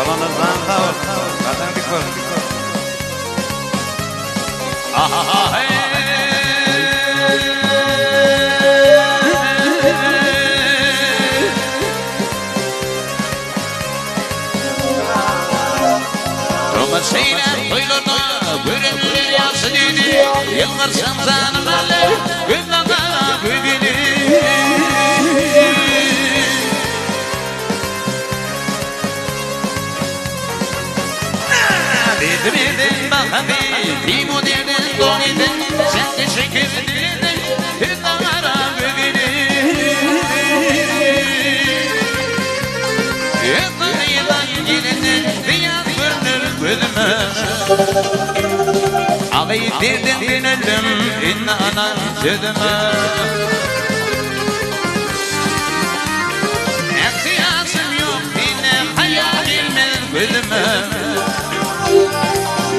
Yalanızdan tavır. Zaten bir kor. Roma şeyler duyuldu, bürünler yası dedi. Yıllar sanzanım alle, gündana büyüdü. Dedim bahabi, bir modelden donidin. Sen teşekkür edildin, gündana büyüdü. Yıldan gelindin, dünya görünür gözüme. Ağayı derdim dinledim, inanan sözüme. Eksiyasım yok, yine hayal gelmez gözüme.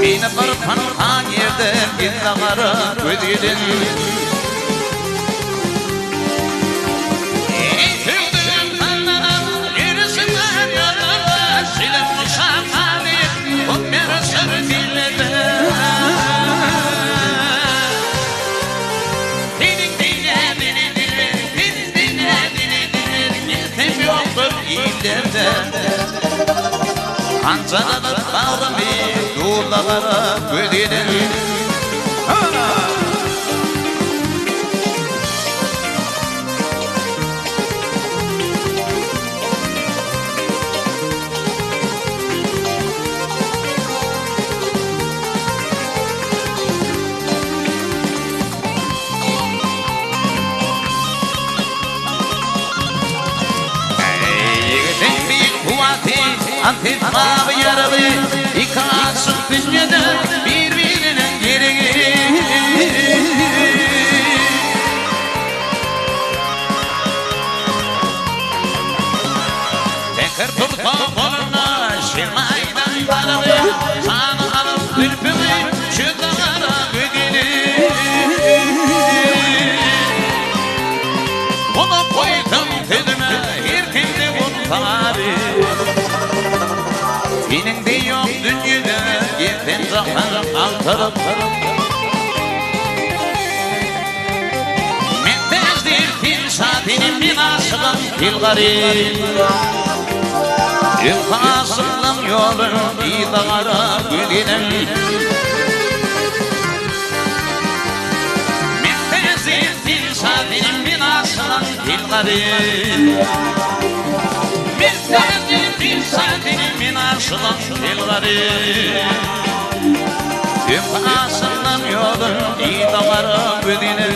Beni bir panhan yerde, gündana gözüydün. Kancalanıp bağrımı doğrulara gödelim. Antif mavi yaralı, ikasın dünyada birbirinin gereği. Tekrar turta koluna, şirmaydan baralı, sana alıp ülpümü, şu dağlara bügülü. Onu koydum tüdüme, her kimde bunu tari. Senin de yok dünyada, yerden zamanım altarım. Mettezdir timsatinin bin aşığım fil garip. İlkasımlım yolun idara gülenim. Mettezdir timsatinin bin aşığım fil garip. Mettezdir timsatinin bin aşığım fil garip. İlkasımlım yolun idara gülenim.